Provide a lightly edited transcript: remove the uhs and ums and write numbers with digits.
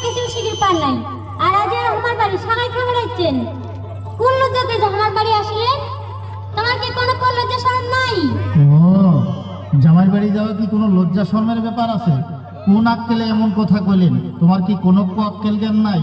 কিছু শিখির পার নাই। আর আজ আমার বাড়ি সারাই খাবার আইছেন। কোন লজ্জাতে যে আমার বাড়ি আসলেন? তোমার কি কোনো লজ্জা শরম নাই? ও, জামাই বাড়ি যাওয়া কি কোনো লজ্জা শরমের ব্যাপার আছে? কোন আক্কেলে এমন কথা কইলেন? তোমার কি কোনো আক্কেল জ্ঞান নাই?